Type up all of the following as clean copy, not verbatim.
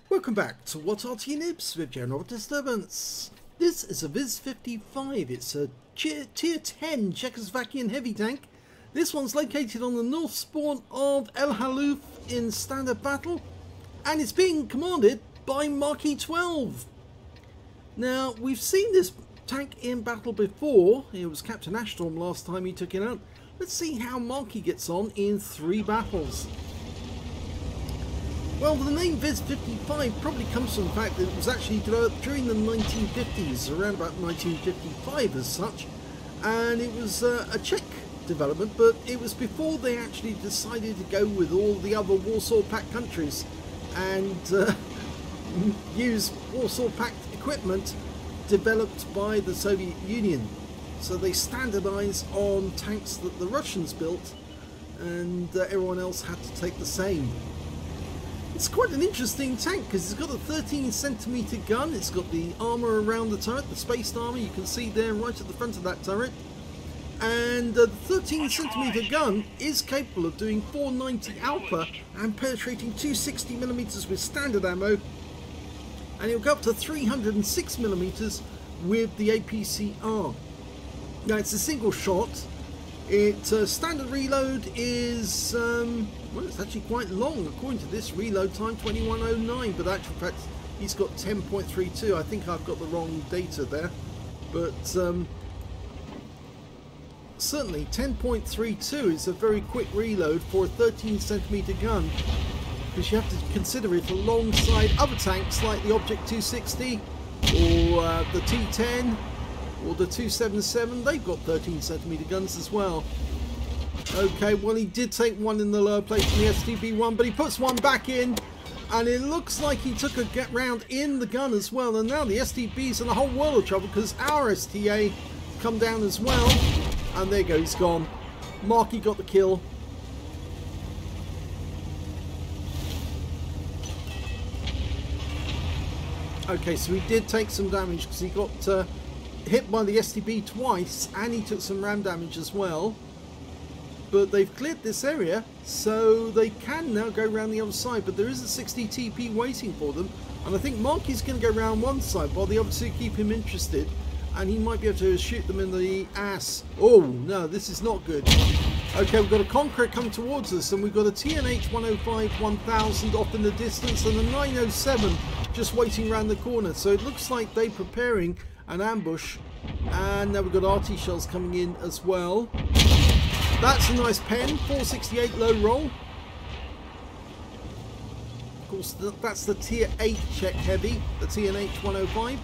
Welcome back to What Arty Noobs with General Disturbance. This is a Viz 55. It's a Tier 10 Czechoslovakian heavy tank. This one's located on the north spawn of Halluf in standard battle, and it's being commanded by marke12. Now, we've seen this tank in battle before. It was Captain Ashtorm last time he took it out. Let's see how Marke gets on in 3 battles. Well, the name Viz 55 probably comes from the fact that it was actually developed during the 1950s, around about 1955 as such, and it was a Czech development, but it was before they actually decided to go with all the other Warsaw Pact countries and use Warsaw Pact equipment developed by the Soviet Union. So they standardized on tanks that the Russians built, and everyone else had to take the same. It's quite an interesting tank because it's got a 13cm gun. It's got the armour around the turret, the spaced armour you can see there right at the front of that turret. And the 13cm gun is capable of doing 490 alpha and penetrating 260mm with standard ammo. And it'll go up to 306mm with the APCR. Now it's a single shot. Its standard reload is, well, it's actually quite long according to this reload time, 2109, but actual fact he's got 10.32. I think I've got the wrong data there, but certainly 10.32 is a very quick reload for a 13cm gun, because you have to consider it alongside other tanks like the Object 260 or the T4KEN or the 277. They've got 13cm guns as well. Okay, well, he did take one in the lower plate from the STB1, but he puts one back in, and it looks like he took a get round in the gun as well. And now the STB's in a whole world of trouble because our STA come down as well, and there you go, he's gone. Marke got the kill. Okay, so he did take some damage because he got hit by the STB twice, and he took some RAM damage as well. But they've cleared this area, so they can now go around the other side. But there is a 60 TP waiting for them, and I think Marke's going to go around one side while the other two keep him interested, and he might be able to shoot them in the ass. Oh no, this is not good. Okay, we've got a Conqueror come towards us, and we've got a TNH 105 1000 off in the distance, and a 907 just waiting around the corner. So it looks like they're preparing an ambush, and now we've got Arty shells coming in as well. That's a nice pen, 468 low roll. Of course, that's the tier 8 Czech heavy, the TNH 105.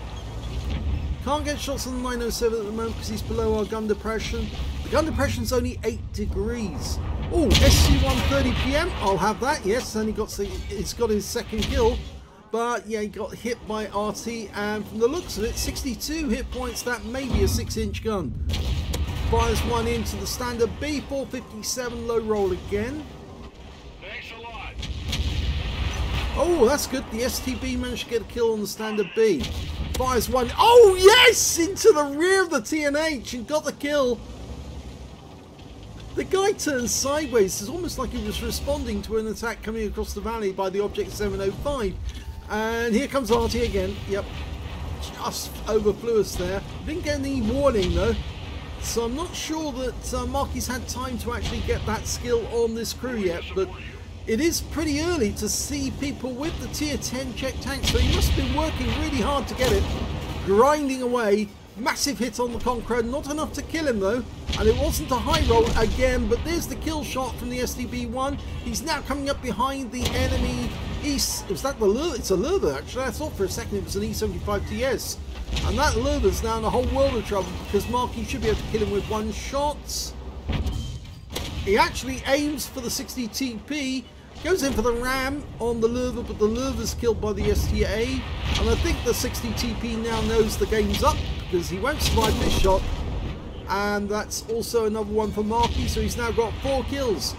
Can't get shots on the 907 at the moment because he's below our gun depression. The gun depression's only 8 degrees. Oh, SC-130 PM, I'll have that, yes, and he's got his second kill. But yeah, he got hit by Arty, and from the looks of it, 62 hit points. That may be a 6-inch gun. Fires one into the standard B, 457 low roll again. Thanks a lot. Oh, that's good. The STB managed to get a kill on the standard B. Fires one. Oh yes, into the rear of the TNH and got the kill. The guy turned sideways. It's almost like he was responding to an attack coming across the valley by the Object 705. And here comes Arty again. Yep, just overflew us there. Didn't get any warning though, so I'm not sure that Marke's had time to actually get that skill on this crew yet. But it is pretty early to see people with the tier 10 Czech tank, so he must have been working really hard to get it, grinding away. Massive hit on the Conqueror, not enough to kill him though, and it wasn't a high roll again, but there's the kill shot from the STB1. He's now coming up behind the enemy East. Was that the Lurva? It's a Lurva actually. I thought for a second it was an E75 TS, and that Lurva's now in a whole world of trouble because Marke should be able to kill him with one shot. He actually aims for the 60 TP, goes in for the RAM on the Lurva, but the Lurva's killed by the STA, and I think the 60 TP now knows the game's up because he won't survive this shot. And that's also another one for Marke, so he's now got 4 kills.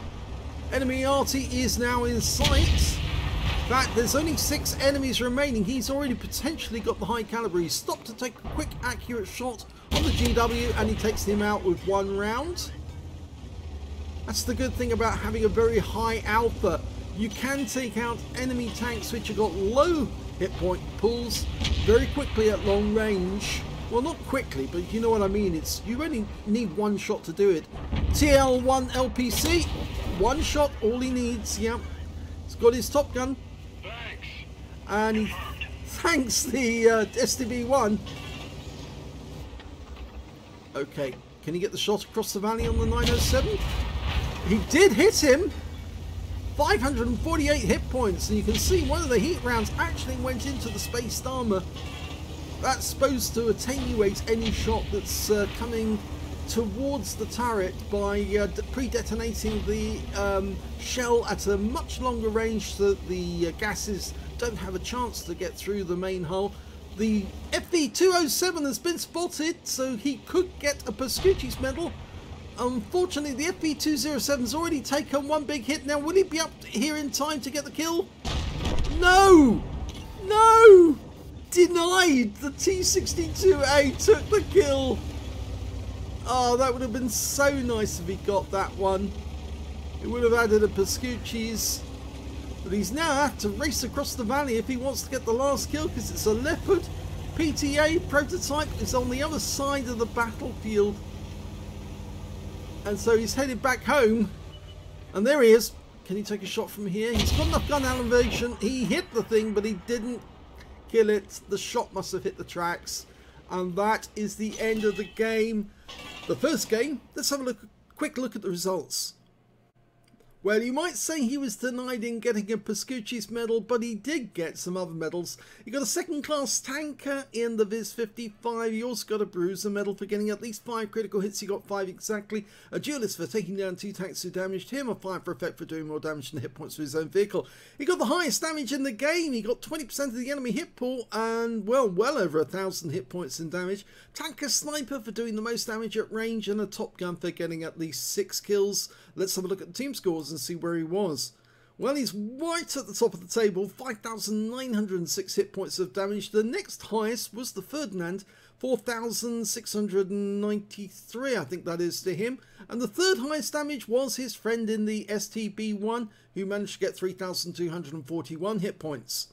Enemy Arty is now in sight. In fact, there's only 6 enemies remaining. He's already potentially got the high caliber. He stopped to take a quick accurate shot on the GW, and he takes him out with 1 round. That's the good thing about having a very high alpha. You can take out enemy tanks which have got low hit point pools very quickly at long range. Well, not quickly, but you know what I mean. It's you only need one shot to do it. TL1 LPC, one shot, all he needs. Yeah, he's got his top gun. Thanks. And he thanks the STB1. Okay, can he get the shot across the valley on the 907? He did hit him. 548 hit points, and you can see one of the heat rounds actually went into the spaced armor. That's supposed to attenuate any shot that's coming towards the turret by pre-detonating the shell at a much longer range so that the gases don't have a chance to get through the main hull. The FV207 has been spotted, so he could get a Pascucci's medal. Unfortunately, the FV207 has already taken one big hit. Now, will he be up here in time to get the kill? No! No! Denied! The T62A took the kill. Oh, that would have been so nice if he got that one. It would have added a Pascucci's. But he's now had to race across the valley if he wants to get the last kill, because it's a Leopard. PTA prototype is on the other side of the battlefield. And so he's headed back home. And there he is. Can he take a shot from here? He's got enough gun elevation. He hit the thing, but he didn't kill it. The shot must have hit the tracks. And that is the end of the game. The first game. Let's have a quick look at the results. Well, you might say he was denied in getting a Pascucci's medal, but he did get some other medals. He got a second class tanker in the Viz 55. He also got a bruiser medal for getting at least 5 critical hits. He got 5 exactly. A duelist for taking down 2 tanks who damaged him. A 5 for effect for doing more damage than the hit points for his own vehicle. He got the highest damage in the game. He got 20% of the enemy hit pool and, well over 1,000 hit points in damage. Tanker sniper for doing the most damage at range, and a top gun for getting at least 6 kills. Let's have a look at the team scores and see where he was. Well, he's right at the top of the table, 5,906 hit points of damage. The next highest was the Ferdinand, 4,693, I think that is to him. And the third highest damage was his friend in the STB1, who managed to get 3,241 hit points.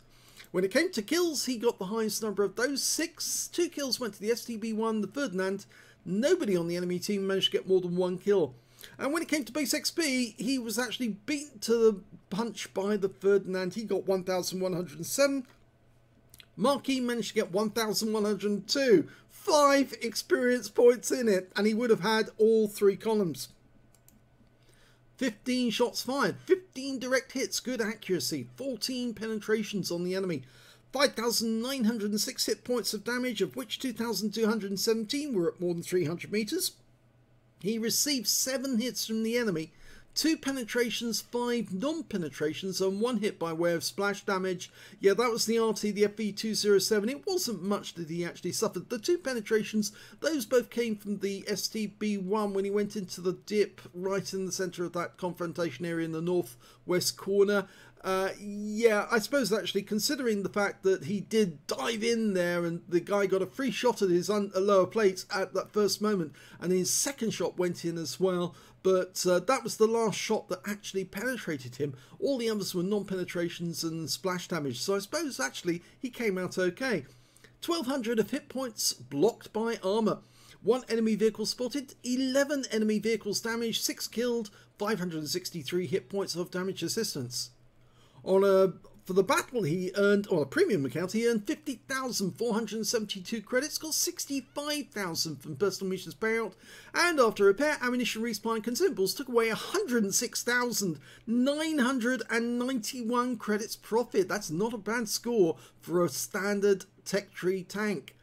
When it came to kills, he got the highest number of those, 6. 2 kills went to the STB1, the Ferdinand. Nobody on the enemy team managed to get more than 1 kill. And when it came to base XP, he was actually beaten to the punch by the Ferdinand. He got 1,107. Marky managed to get 1,102. 5 experience points in it, and he would have had all 3 columns. 15 shots fired, 15 direct hits, good accuracy, 14 penetrations on the enemy. 5,906 hit points of damage, of which 2,217 were at more than 300 meters. He received 7 hits from the enemy, 2 penetrations, 5 non-penetrations, and 1 hit by way of splash damage. Yeah, that was the Arty, the FV207. It wasn't much that he actually suffered. The 2 penetrations, those both came from the STB1 when he went into the dip right in the centre of that confrontation area in the northwest corner. Yeah, I suppose actually, considering the fact that he did dive in there and the guy got a free shot at his lower plate at that first moment, and his second shot went in as well, but that was the last shot that actually penetrated him. All the others were non-penetrations and splash damage, so I suppose actually he came out okay. 1,200 of hit points blocked by armour. 1 enemy vehicle spotted, 11 enemy vehicles damaged, 6 killed, 563 hit points of damage assistance. For the battle, he earned, on a premium account, he earned 50,472 credits, got 65,000 from personal missions payout, and after repair, ammunition, resupply and consumables, took away 106,991 credits profit. That's not a bad score for a standard tech tree tank.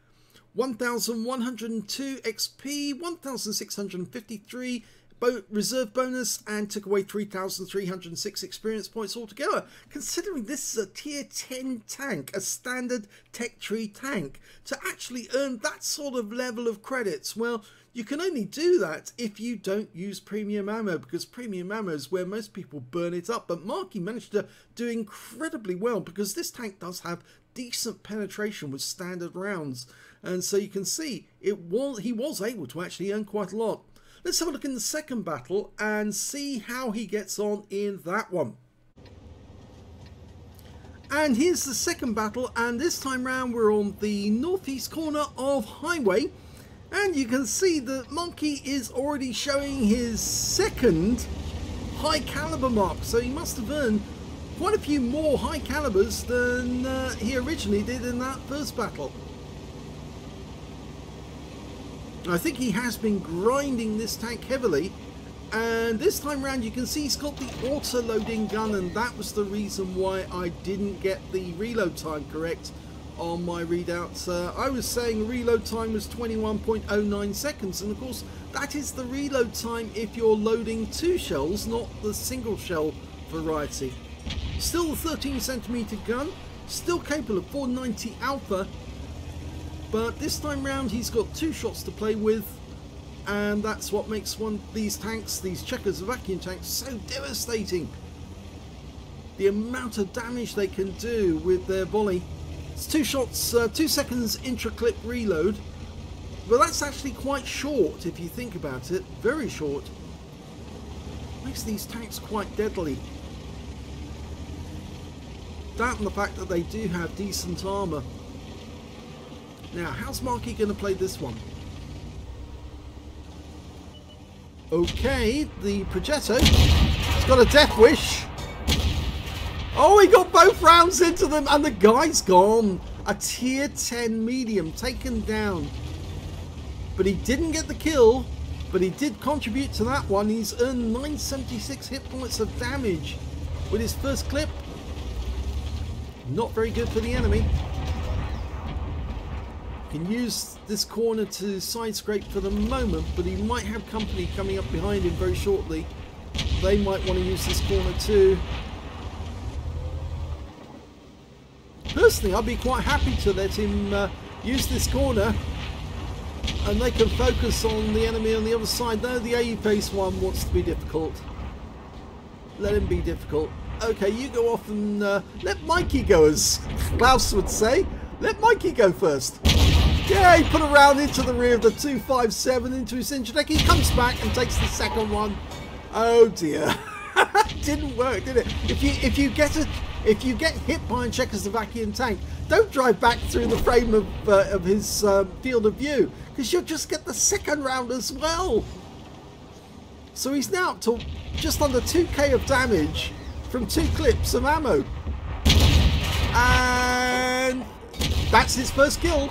1,102 XP, 1,653 reserve bonus, and took away 3,306 experience points altogether. Considering this is a tier 10 tank, a standard tech tree tank, to actually earn that sort of level of credits, well, you can only do that if you don't use premium ammo, because premium ammo is where most people burn it up. But Marky managed to do incredibly well, because this tank does have decent penetration with standard rounds, and so you can see he was able to actually earn quite a lot. Let's have a look in the second battle and see how he gets on in that one. And here's the second battle, and this time round we're on the northeast corner of Highway, and you can see that Monkey is already showing his second high caliber mark, so he must have earned quite a few more high calibers than he originally did in that first battle. I think he has been grinding this tank heavily, and this time round you can see he's got the auto loading gun, and that was the reason why I didn't get the reload time correct on my readouts. I was saying reload time was 21.09 seconds, and of course that is the reload time if you're loading 2 shells, not the single shell variety. Still the 13cm gun, still capable of 490 alpha, but this time round he's got 2 shots to play with, and that's what makes these tanks, these Checkers vacuum tanks, so devastating. The amount of damage they can do with their volley. It's 2 shots, 2 seconds intra-clip reload, but that's actually quite short if you think about it, very short. Makes these tanks quite deadly. That and the fact that they do have decent armour. Now, how's Marky going to play this one? Okay, the Progetto. He's got a death wish. Oh, he got both rounds into them, and the guy's gone. A tier 10 medium taken down. But he didn't get the kill, but he did contribute to that one. He's earned 976 hit points of damage with his first clip. Not very good for the enemy. Can use this corner to side scrape for the moment, but he might have company coming up behind him very shortly. They might want to use this corner too. Personally, I'd be quite happy to let him use this corner, and they can focus on the enemy on the other side. Though the AE phase one wants to be difficult. Let him be difficult. Okay, you go off and let Mikey go, as Klaus would say. Let Mikey go first. Yeah, he put a round into the rear of the 257 into his engine deck. He comes back and takes the second one. Oh dear. Didn't work, did it? If you get hit by a Czechoslovakian tank, don't drive back through the frame of his field of view, because you'll just get the second round as well. So he's now up to just under 2k of damage from 2 clips of ammo, and that's his first kill.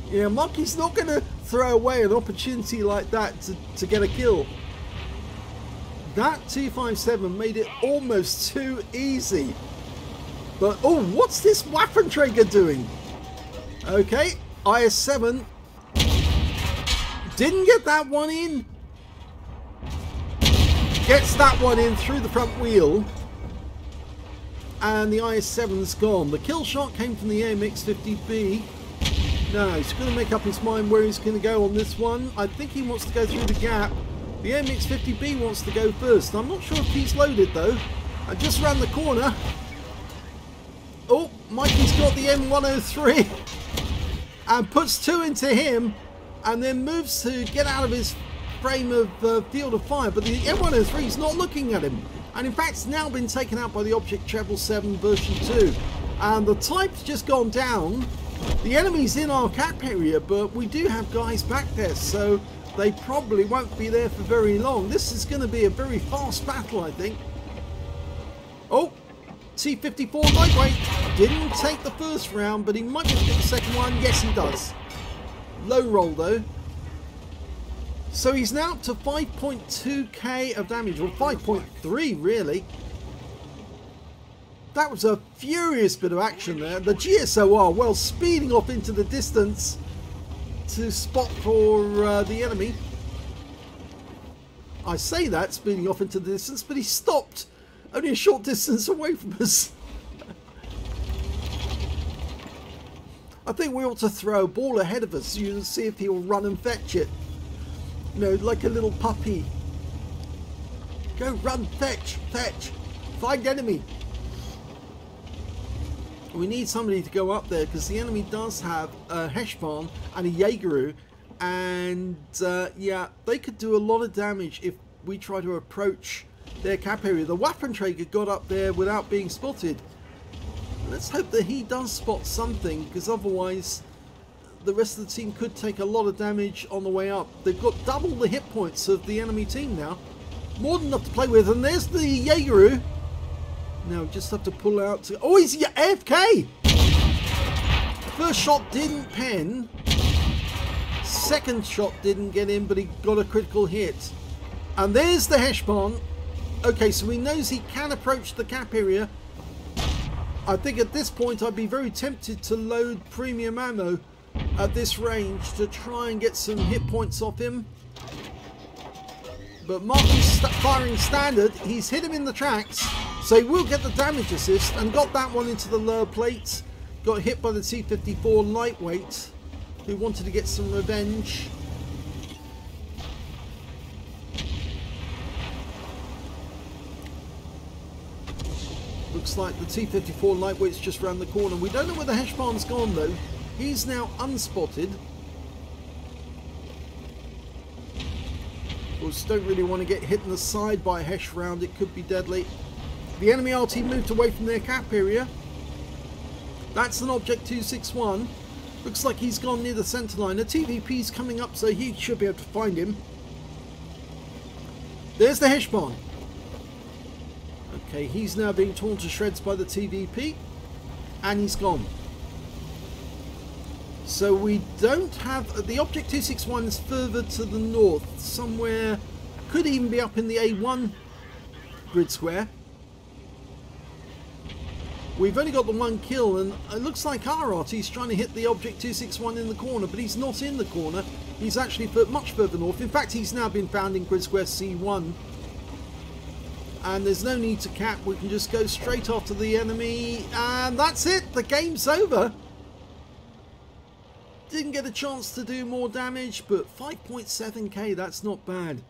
Yeah, Monkey's not going to throw away an opportunity like that to get a kill. That 257 made it almost too easy. But, oh, what's this Waffenträger doing? Okay, IS-7. Didn't get that one in. Gets that one in through the front wheel. And the IS-7's gone. The kill shot came from the AMX-50B. No, he's going to make up his mind where he's going to go on this one. I think he wants to go through the gap. The AMX-50B wants to go first. I'm not sure if he's loaded though. I just ran the corner. Oh, Mikey's got the M103 and puts 2 into him, and then moves to get out of his frame of field of fire. But the M103 is not looking at him, and in fact it's now been taken out by the Object 777 version 2. And the type's just gone down. The enemy's in our cap area, but we do have guys back there, so they probably won't be there for very long. This is going to be a very fast battle, I think. Oh, T54 lightweight didn't take the first round, but he might get the second one. Yes, he does. Low roll though. So he's now up to 5.2k of damage, or 5.3 really. That was a furious bit of action there. The GSOR, well, speeding off into the distance to spot for the enemy. I say that, speeding off into the distance, but he stopped only a short distance away from us. I think we ought to throw a ball ahead of us so you can see if he'll run and fetch it. You know, like a little puppy. Go run, fetch, fetch. Find enemy. We need somebody to go up there, because the enemy does have a Heshvan and a Jaegeru, and yeah, they could do a lot of damage if we try to approach their cap area. The Waffenträger got up there without being spotted. Let's hope that he does spot something, because otherwise the rest of the team could take a lot of damage on the way up. They've got double the hit points of the enemy team now. More than enough to play with. And there's the Jaegeru. Now just have to pull out to... Oh, he's AFK! First shot didn't pen. Second shot didn't get in, but he got a critical hit. And there's the Heshbon. Okay, so he knows he can approach the cap area. I think at this point I'd be very tempted to load premium ammo at this range to try and get some hit points off him. But Marky's firing standard. He's hit him in the tracks, so he will get the damage assist and got that one into the lower plate. Got hit by the T54 lightweight, who wanted to get some revenge. Looks like the T54 lightweight's just round the corner. We don't know where the Heshbon's gone though. He's now unspotted. Of course, don't really want to get hit in the side by a Hesh round. It could be deadly. The enemy Arty moved away from their cap area. That's an Object 261. Looks like he's gone near the centre line. A TVP's coming up, so he should be able to find him. There's the Heshbon. Okay, he's now being torn to shreds by the TVP, and he's gone. So we don't have... The Object 261 is further to the north, somewhere, could even be up in the A1 grid square. We've only got the one kill, and it looks like our Arty's trying to hit the Object 261 in the corner, but he's not in the corner. He's actually much further north. In fact, he's now been found in grid square C1. And there's no need to cap. We can just go straight after the enemy, and that's it. The game's over. Didn't get a chance to do more damage, but 5.7k, that's not bad.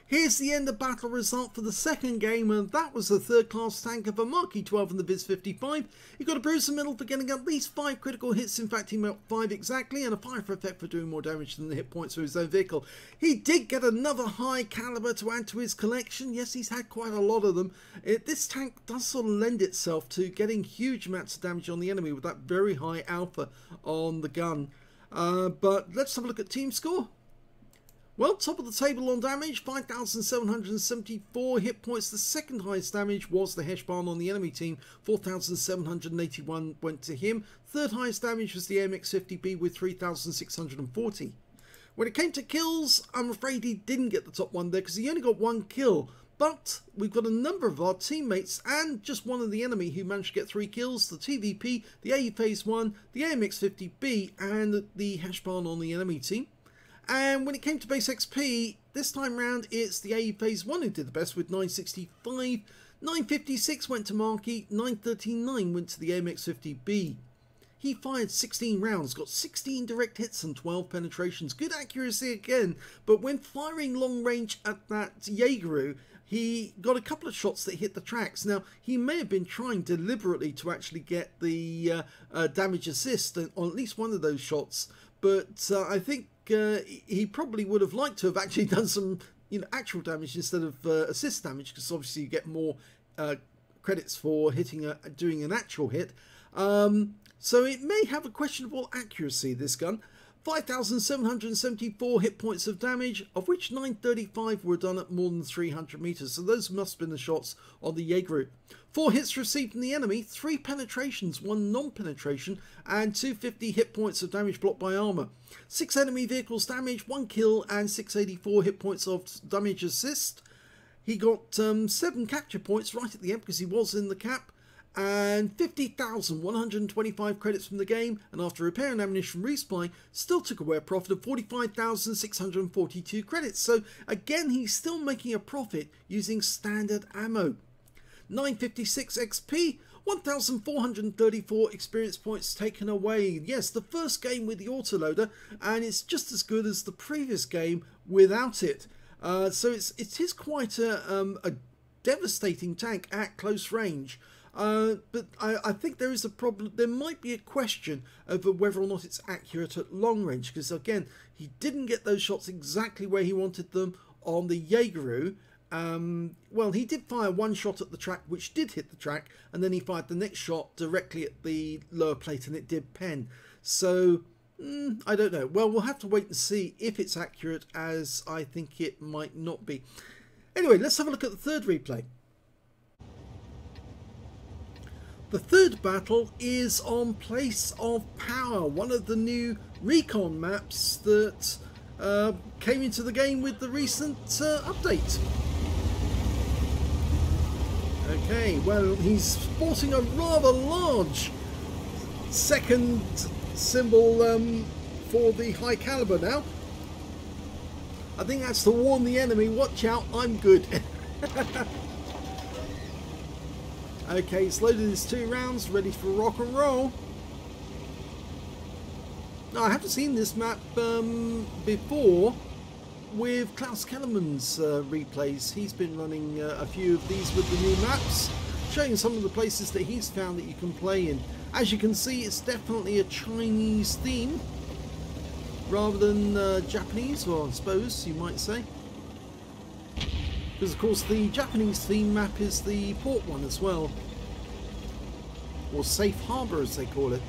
Here's the end of battle result for the second game, and that was the third class tank of a marke12 in the Viz 55. He got a bruise in the middle for getting at least 5 critical hits. In fact, he got 5 exactly, and a fire for effect for doing more damage than the hit points of his own vehicle. He did get another high caliber to add to his collection. Yes, he's had quite a lot of them. This tank does sort of lend itself to getting huge amounts of damage on the enemy with that very high alpha on the gun. But let's have a look at team score. Well, top of the table on damage, 5,774 hit points. The second highest damage was the Heshbon on the enemy team, 4,781 went to him. Third highest damage was the AMX50B with 3,640. When it came to kills, I'm afraid he didn't get the top one there because he only got 1 kill. But we've got a number of our teammates and just one of the enemy who managed to get 3 kills. The TVP, the AE Phase 1, the AMX50B and the Heshbon on the enemy team. And when it came to base XP, this time round it's the AE Phase 1 who did the best with 965. 956 went to Marky, 939 went to the AMX50B. He fired 16 rounds, got 16 direct hits and 12 penetrations. Good accuracy again, but when firing long range at that Jaegeru, he got a couple of shots that hit the tracks. Now, he may have been trying deliberately to actually get the damage assist on at least one of those shots, but I think he probably would have liked to have actually done some actual damage instead of assist damage, because obviously you get more credits for doing an actual hit. So it may have a questionable accuracy, this gun. 5,774 hit points of damage, of which 935 were done at more than 300 meters. So those must have been the shots on the Jaegeru. 4 hits received from the enemy, 3 penetrations, 1 non-penetration, and 250 hit points of damage blocked by armor. 6 enemy vehicles damaged, 1 kill, and 684 hit points of damage assist. He got 7 capture points right at the end because he was in the cap, and 50,125 credits from the game, and after repair and ammunition resupply, still took away a profit of 45,642 credits. So again, he's still making a profit using standard ammo. 956 XP, 1,434 experience points taken away. Yes, the first game with the autoloader, and it's just as good as the previous game without it. So it is quite a devastating tank at close range. But I think there is a problem. There might be a question over whether or not it's accurate at long range, because again, he didn't get those shots exactly where he wanted them on the Jaegeru. Well, he did fire one shot at the track, which did hit the track, and then he fired the next shot directly at the lower plate, and it did pen. So, I don't know. Well, we'll have to wait and see if it's accurate, as I think it might not be. Anyway, let's have a look at the third replay. The third battle is on Place of Power, one of the new recon maps that came into the game with the recent update. Okay, well, he's sporting a rather large second symbol for the high caliber now. I think that's to warn the enemy, watch out, I'm good. Okay, he's loaded his 2 rounds, ready for rock and roll. Now, I haven't seen this map before with Klaus Kellerman's replays. He's been running a few of these with the new maps, showing some of the places that he's found that you can play in. As you can see, it's definitely a Chinese theme rather than Japanese, or I suppose you might say. Because of course the Japanese theme map is the port one as well, or safe harbour as they call it.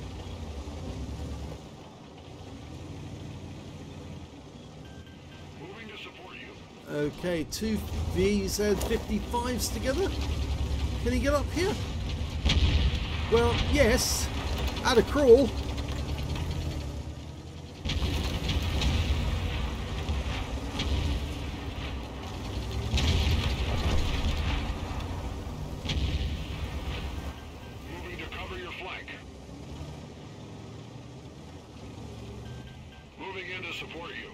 Moving to support you. Okay, 2 VZ55s together. Can he get up here? Well, yes, at a crawl. Support you.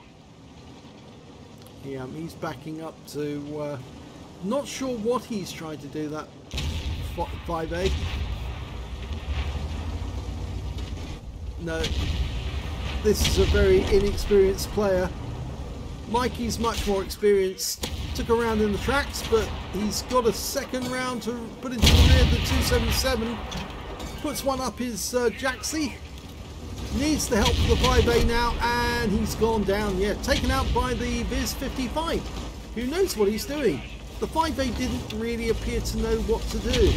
Yeah, he's backing up to not sure what he's trying to do, that 5A. No, this is a very inexperienced player. Mikey's much more experienced, took a round in the tracks, but he's got a second round to put into the rear of the 277, puts one up his Jaxie. Needs the help of the 5A now, and he's gone down. Yeah, taken out by the Viz 55. Who knows what he's doing? The 5A didn't really appear to know what to do.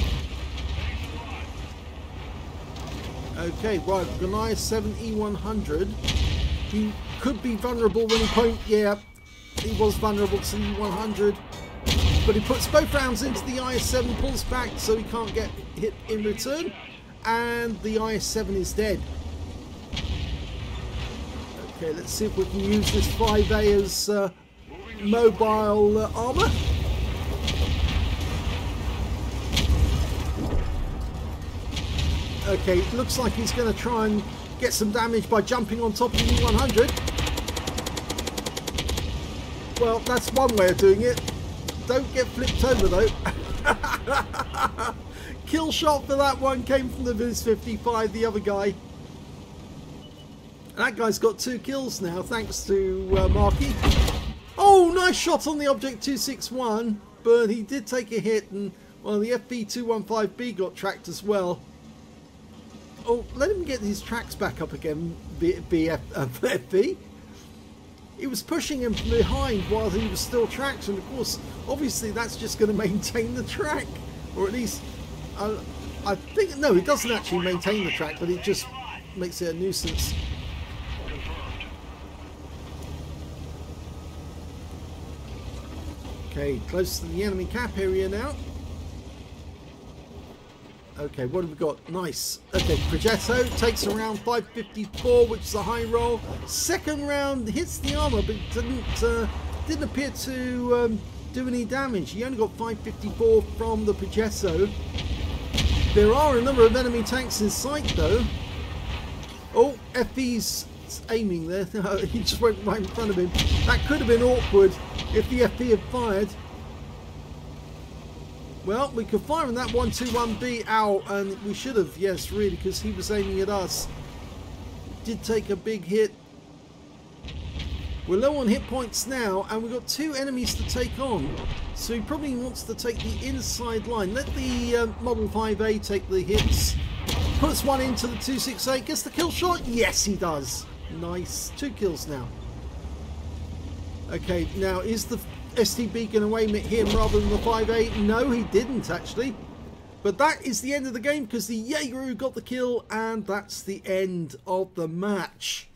Okay, right, Goliath 7E100. He could be vulnerable when he point. Yeah, he was vulnerable to the E100. But he puts both rounds into the IS-7, pulls back so he can't get hit in return. And the IS-7 is dead. Okay, let's see if we can use this 5A as mobile armour. Okay, it looks like he's going to try and get some damage by jumping on top of the E100. Well, that's one way of doing it. Don't get flipped over though. Kill shot for that one came from the Viz 55, the other guy. That guy's got 2 kills now, thanks to Marky. Oh, nice shot on the Object 261, but he did take a hit, and well, the FB215B got tracked as well. Oh, let him get his tracks back up again, FB. He was pushing him from behind while he was still tracked, and of course, obviously that's just going to maintain the track, or at least, I think, no, it doesn't actually maintain the track, but it just makes it a nuisance. Okay, close to the enemy cap area now. Okay, what have we got? Nice. Okay, Progetto takes around 554, which is a high roll. Second round hits the armor, but didn't appear to do any damage. He only got 554 from the Progetto. There are a number of enemy tanks in sight, though. Oh, FB's aiming there. He just went right in front of him. That could have been awkward if the FB had fired. Well, we could fire on that 121B out, and we should have, yes, really, because he was aiming at us. Did take a big hit. We're low on hit points now, and we've got 2 enemies to take on. So he probably wants to take the inside line. Let the Model 5A take the hits. Puts one into the 268. Gets the kill shot. Yes, he does. Nice. 2 kills now. Okay, now is the STB going to aim at him rather than the 5.8? No, he didn't actually. But that is the end of the game because the Jaeger got the kill, and that's the end of the match.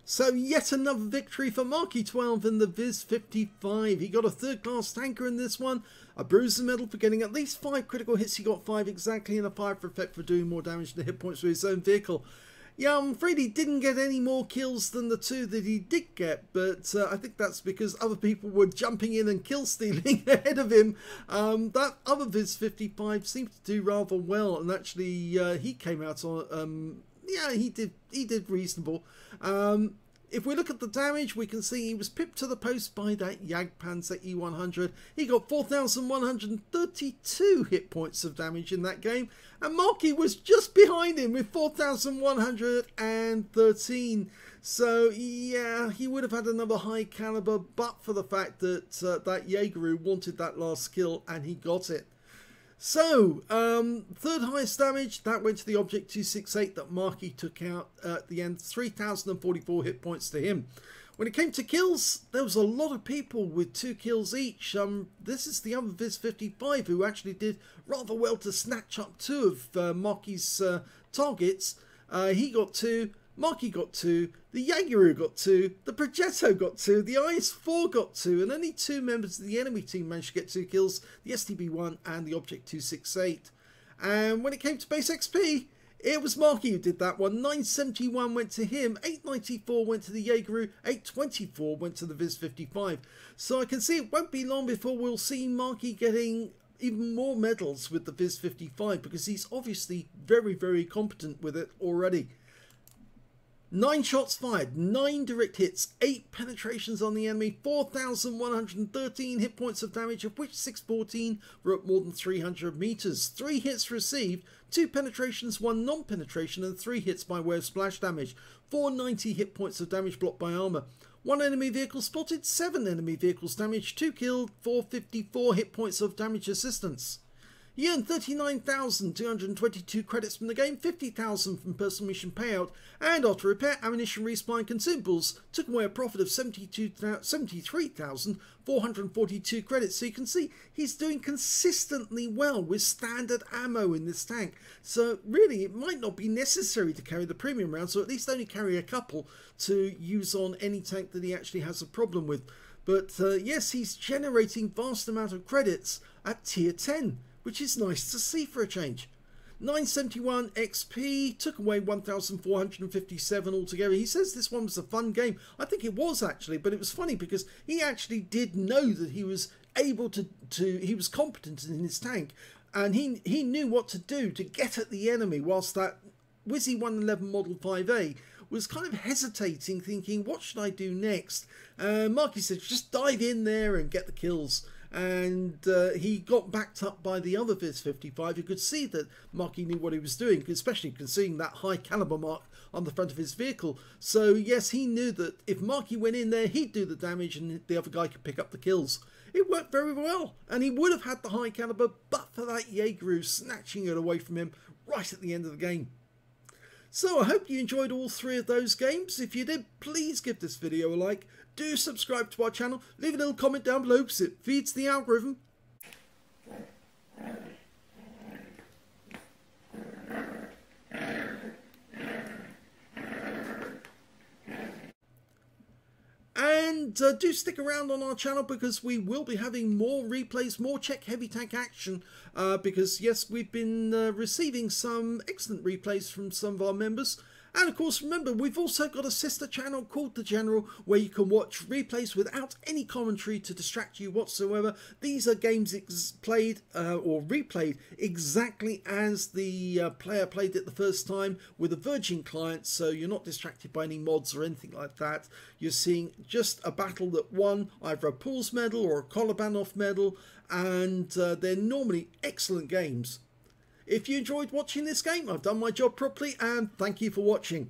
So yet another victory for marke12 in the Viz 55. He got a third class tanker in this one, a bruiser medal for getting at least 5 critical hits. He got 5 exactly, and a 5 for effect for doing more damage to hit points with his own vehicle. Yeah, I'm afraid he didn't get any more kills than the 2 that he did get, but I think that's because other people were jumping in and kill stealing ahead of him. That other Viz 55 seemed to do rather well, and actually he came out on, yeah, he did reasonable. If we look at the damage, we can see he was pipped to the post by that Jagdpanzer E100. He got 4,132 hit points of damage in that game, and Marke was just behind him with 4,113. So yeah, he would have had another high caliber, but for the fact that that Jaeger wanted that last kill, and he got it. So, third highest damage, that went to the Object 268 that Marke took out at the end, 3,044 hit points to him. When it came to kills, there was a lot of people with 2 kills each. This is the other Viz 55 who actually did rather well to snatch up 2 of Marke's targets. He got 2, Marke got 2, the Jaeger got 2, the Progetto got 2, the IS-4 got 2, and only 2 members of the enemy team managed to get 2 kills, the STB-1 and the Object 268. And when it came to base XP, it was Marke who did that one. 971 went to him, 894 went to the Jaeger, 824 went to the Viz 55. So I can see it won't be long before we'll see Marke getting even more medals with the Viz 55, because he's obviously very, very competent with it already. 9 shots fired, 9 direct hits, 8 penetrations on the enemy, 4,113 hit points of damage, of which 614 were at more than 300 meters. 3 hits received, 2 penetrations, 1 non-penetration, and 3 hits by way of splash damage. 490 hit points of damage blocked by armor. 1 enemy vehicle spotted, 7 enemy vehicles damaged, 2 killed, 454 hit points of damage assistance. He earned 39,222 credits from the game, 50,000 from personal mission payout, and after repair, ammunition, respawn, and consumables, took away a profit of 73,442 credits. So you can see he's doing consistently well with standard ammo in this tank. So really, it might not be necessary to carry the premium rounds, or at least only carry a couple to use on any tank that he actually has a problem with. But yes, he's generating vast amount of credits at tier 10. Which is nice to see for a change. 971 XP, took away 1,457 altogether. He says this one was a fun game. I think it was actually, but it was funny because he actually did know that he was able to he was competent in his tank, and he knew what to do to get at the enemy, whilst that Wizzy 111 Model 5A was kind of hesitating, thinking, what should I do next? Marke said, just dive in there and get the kills. And he got backed up by the other Viz 55, who could see that Marke knew what he was doing, especially considering that high caliber mark on the front of his vehicle. So yes, he knew that if Marke went in there, he'd do the damage and the other guy could pick up the kills. It worked very well, and he would have had the high caliber, but for that Jaeger snatching it away from him right at the end of the game. So I hope you enjoyed all 3 of those games. If you did, please give this video a like. Do subscribe to our channel. Leave a little comment down below because it feeds the algorithm. And do stick around on our channel because we will be having more replays, more Czech heavy tank action. Because yes, we've been receiving some excellent replays from some of our members. And of course, remember, we've also got a sister channel called The General, where you can watch replays without any commentary to distract you whatsoever. These are games played or replayed exactly as the player played it the first time with a virgin client, so you're not distracted by any mods or anything like that. You're seeing just a battle that won either a Pools medal or a Kolobanov medal, and they're normally excellent games. If you enjoyed watching this game, I've done my job properly, and thank you for watching.